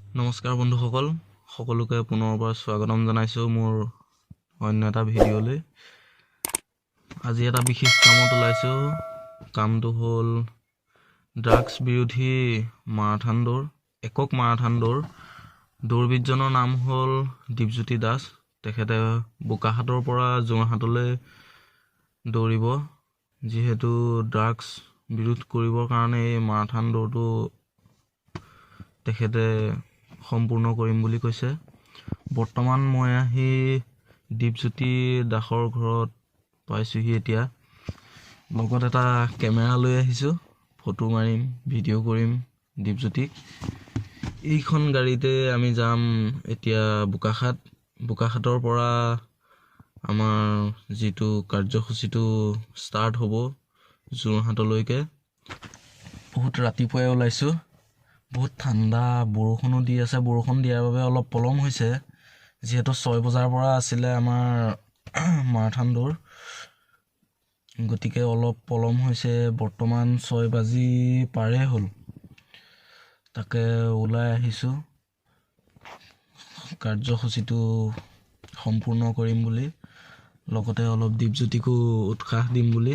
নমস্কাৰ বন্ধুসকল, সকলোকে পুনৰবাৰ স্বাগতম জনাইছোঁ মোৰ অন্য এটা ভিডিঅ'লৈ। আজি এটা বিশেষ কামত ওলাইছোঁ। কামটো হ'ল ড্ৰাগছ বিৰোধী মাৰাথন দৌৰ, একক মাৰাথন দৌৰ। দৌৰবিদজনৰ নাম হ'ল দীপজ্যোতি দাস। তেখেতে বোকাখাতৰ পৰা যোৰহাটলৈ দৌৰিব। যিহেতু ড্ৰাগছ বিৰোধ কৰিবৰ কাৰণে এই মাৰাথন দৌৰটো তেখেতে সম্পূৰ্ণ কৰিম বুলি কৈছে। বৰ্তমান মই আহি দীপজ্যোতি দাসৰ ঘৰত পাইছোঁহি। এতিয়া লগত এটা কেমেৰা লৈ আহিছোঁ, ফটো মাৰিম, ভিডিঅ' কৰিম দীপজ্যোতিক। এইখন গাড়ীতে আমি যাম এতিয়া বোকাখাতৰ পৰা আমাৰ যিটো কাৰ্যসূচীটো ষ্টাৰ্ট হ'ব যোৰহাটলৈকে। বহুত ৰাতিপুৱাই ওলাইছোঁ। বহুত ঠাণ্ডা, বৰষুণো দি আছে। বৰষুণ দিয়াৰ বাবে অলপ পলম হৈছে। যিহেতু 6 বজাৰ পৰা আছিলে আমাৰ মাৰাথন দৌৰ, গতিকে অলপ পলম হৈছে। বৰ্তমান 6 বাজি পাৰে হ'ল। তাকে ওলাই আহিছোঁ কাৰ্যসূচীটো সম্পূৰ্ণ কৰিম বুলি, লগতে অলপ দীপজ্যোতিকো উৎসাহ দিম বুলি।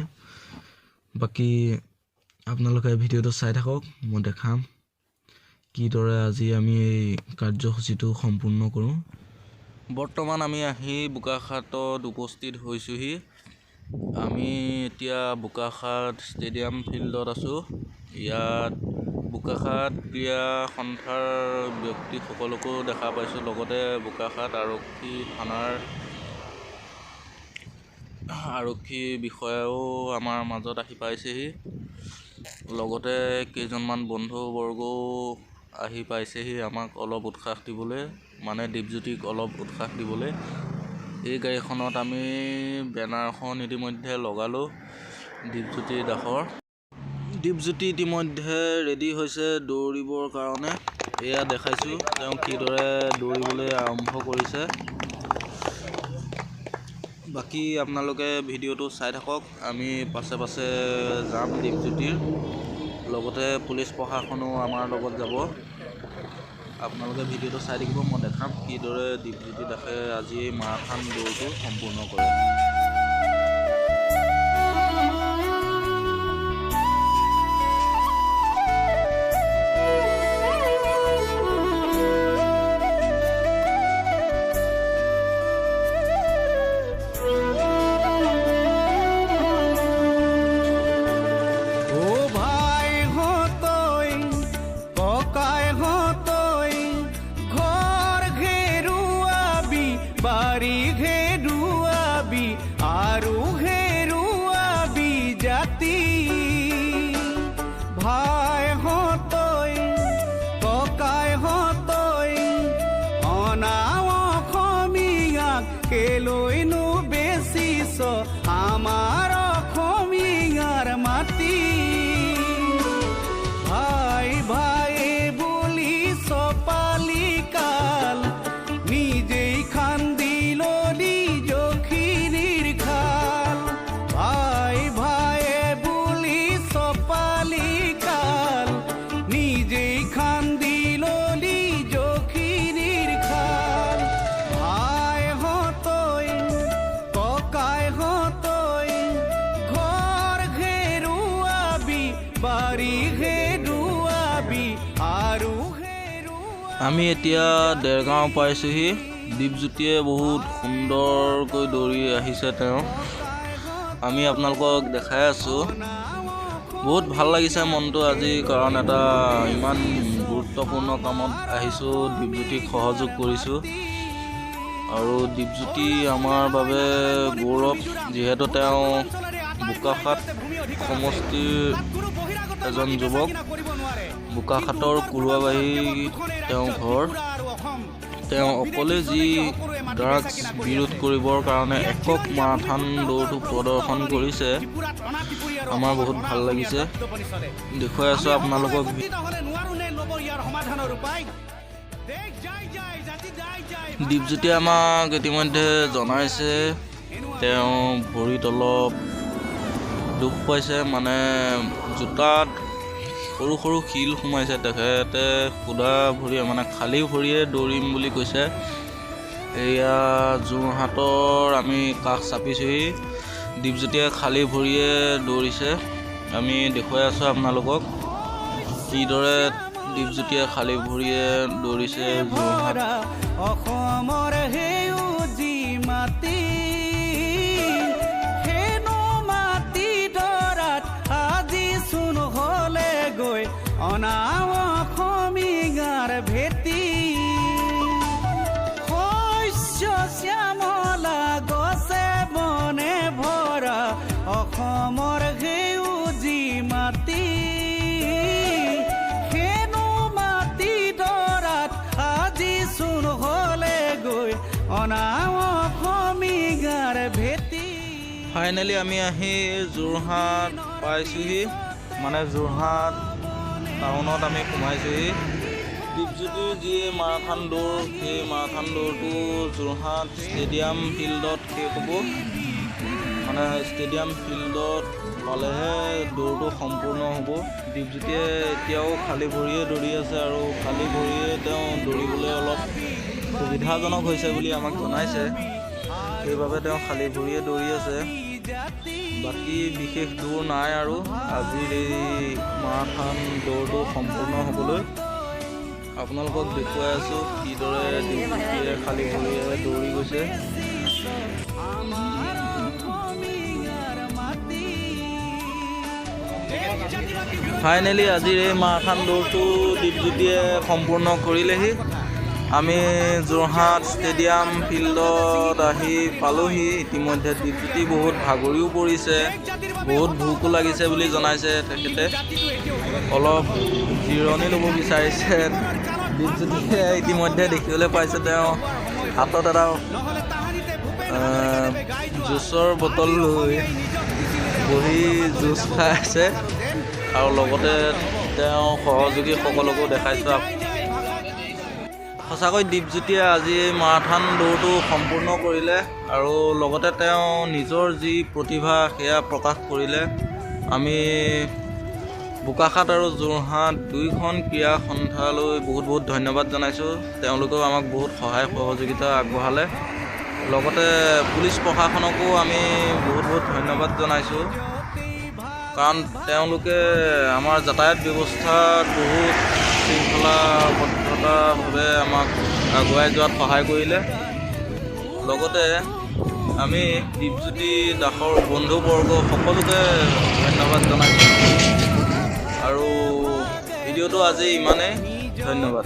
বাকী আপোনালোকে ভিডিঅ'টো চাই থাকক, মই দেখাম কিদৰে আজি আমি এই কাৰ্যসূচীটো সম্পূৰ্ণ কৰোঁ। বৰ্তমান আমি আহি বোকাখাতত উপস্থিত হৈছোঁহি। আমি এতিয়া বোকাখাত ষ্টেডিয়াম ফিল্ডত আছোঁ। ইয়াত বোকাখাত ক্ৰীড়া সন্থাৰ ব্যক্তিসকলকো দেখা পাইছোঁ। লগতে বোকাখাত আৰক্ষী থানাৰ আৰক্ষী বিষয়াও আমাৰ মাজত আহি পাইছেহি। লগতে কেইজনমান বন্ধুবৰ্গও আহি পাইছেহি আমাক অলপ উৎসাহ দিবলৈ, মানে দীপজ্যোতিক অলপ উৎসাহ দিবলৈ। এই গাড়ীখনত আমি বেনাৰখন ইতিমধ্যে লগালোঁ দীপজ্যোতি দাসৰ। দীপজ্যোতি ইতিমধ্যে ৰেডি হৈছে দৌৰিবৰ কাৰণে। এয়া দেখাইছোঁ তেওঁ কিদৰে দৌৰিবলৈ আৰম্ভ কৰিছে। বাকী আপোনালোকে ভিডিঅ'টো চাই থাকক। আমি পাছে পাছে যাম দীপজ্যোতিৰ। লগতে পুলিচ প্ৰশাসনো আমাৰ লগত যাব। আপোনালোকে ভিডিঅ'টো চাই থাকিব, মই দেখাম কিদৰে দীপজ্যোতি দাসে আজি এই মাৰাথন দৌৰটো সম্পূৰ্ণ কৰে। বাড়ি ঘেৰুৱাবি আৰু ঘেৰুৱাবি জাতি, ভাই হতৈ ককাই হতৈ অনাও অসমীয়াক কেলৈনো বেচিছ আমাৰ অসমীয়াৰ মাটি। ভাই ভাই বুলি চপালি কাল নিজেই খান্দিল নিজখিনিৰ খাল। ভাই ভাই বুলি চপালি কাল নিজেই খান্দিল নিজখিনিৰ খাল। ভাই হতৈ ককাই হতৈ ঘৰ ঘেৰুৱাবি বাৰী ঘেৰুৱাবি আৰু আমি এতিয়া দেৰগাঁও পাইছোঁহি। দীপজ্যোতিয়ে বহুত সুন্দৰকৈ দৌৰি আহিছে তেওঁ। আমি আপোনালোকক দেখাই আছোঁ। বহুত ভাল লাগিছে মনটো আজি, কাৰণ এটা ইমান গুৰুত্বপূৰ্ণ কামত আহিছোঁ, দীপজ্যোতিক সহযোগ কৰিছোঁ। আৰু দীপজ্যোতি আমাৰ বাবে গৌৰৱ, যিহেতু তেওঁ বোকাখাত সমষ্টিৰ এজন যুৱক। বোকাখাতৰ কুৰুৱাবাহী তেওঁ ঘৰ। তেওঁ অকলে যি ড্ৰাগছ বিৰোধ কৰিবৰ কাৰণে একক মাৰাথন দৌৰটো প্ৰদৰ্শন কৰিছে, আমাৰ বহুত ভাল লাগিছে। দেখুৱাই আছোঁ আপোনালোকক। দীপজ্যোতিয়ে আমাক ইতিমধ্যে জনাইছে তেওঁ ভৰিত অলপ দুখ পাইছে, মানে জোতাত সৰু সৰু শিল সোমাইছে। তেখেতে সুদা ভৰিয়ে মানে খালী ভৰিয়ে দৌৰিম বুলি কৈছে। এয়া যোৰহাটৰ আমি কাষ চাপিছোহি। দীপজ্যোতিয়ে খালী ভৰিয়ে দৌৰিছে। আমি দেখুৱাই আছোঁ আপোনালোকক কিদৰে দীপজ্যোতিয়ে খালী ভৰিয়ে দৌৰিছে যোৰহাট। অসমৰ সেউজী মাটি হেনো মাটি দৰাত আজি চোন হলে গৈ অনা অসমীয়াৰ ভেটি শস্য শ্যামলা গছে বনে ভৰা অসমৰ সেউজী মাটি হেনো মাটি দৰাত আজি চোন হলে গৈ অনা অসমীয়াৰ ভেটি। ফাইনেলি আমি আহি যোৰহাট পাইছোঁহি, মানে যোৰহাট টাউনত আমি সোমাইছোঁহি। দীপজ্যোতিৰ যি মাৰাথান দৌৰ, সেই মাৰাথান দৌৰটো যোৰহাট ষ্টেডিয়াম ফিল্ডত শেষ হ'ব। মানে ষ্টেডিয়াম ফিল্ডত পালেহে দৌৰটো সম্পূৰ্ণ হ'ব। দীপজ্যোতিয়ে এতিয়াও খালী ভৰিয়ে দৌৰি আছে আৰু খালী ভৰিয়ে তেওঁ দৌৰিবলৈ অলপ সুবিধাজনক হৈছে বুলি আমাক জনাইছে। সেইবাবে তেওঁ খালী ভৰিয়ে দৌৰি আছে। বাকী বিশেষ দূৰ নাই আৰু আজিৰ এই মাৰাথান দৌৰটো সম্পূৰ্ণ হ'বলৈ। আপোনালোকক দেখুৱাই আছোঁ কিদৰে দীপজ্যোতিয়ে খালী ভৰিয়ে দৌৰি গৈছে। ফাইনেলি আজিৰ এই মাৰাথান দৌৰটো দীপজ্যোতিয়ে সম্পূৰ্ণ কৰিলেহি। আমি যোৰহাট ষ্টেডিয়াম ফিল্ডত আহি পালোহি। ইতিমধ্যে দীপজ্যোতি বহুত ভাগৰিও পৰিছে, বহুত ভোকো লাগিছে বুলি জনাইছে তেখেতে। অলপ জিৰণি ল'ব বিচাৰিছে। দীপজ্যোতিয়ে ইতিমধ্যে দেখিবলৈ পাইছে তেওঁ হাতত এটা জুচৰ বটল লৈ বহি জুচ খাই আছে আৰু লগতে তেওঁ সহযোগীসকলকো দেখাইছোঁ। সঁচাকৈ দীপজ্যোতিয়ে আজি মাৰাথান দৌৰটো সম্পূৰ্ণ কৰিলে আৰু লগতে তেওঁ নিজৰ যি প্ৰতিভা সেয়া প্ৰকাশ কৰিলে। আমি বোকাখাত আৰু যোৰহাট দুয়োখন ক্ৰীড়া সন্থালৈ বহুত বহুত ধন্যবাদ জনাইছোঁ। তেওঁলোকেও আমাক বহুত সহায় সহযোগিতা আগবঢ়ালে। লগতে পুলিচ প্ৰশাসনকো আমি বহুত বহুত ধন্যবাদ জনাইছোঁ, কাৰণ তেওঁলোকে আমাৰ যাতায়াত ব্যৱস্থাত বহুত শৃংখলাবদ্ধতাভাৱে আমাক আগুৱাই যোৱাত সহায় কৰিলে। লগতে আমি দীপজ্যোতি দাসৰ বন্ধুবৰ্গ সকলোকে ধন্যবাদ জনাইছোঁ। আৰু ভিডিঅ'টো আজি ইমানেই, ধন্যবাদ।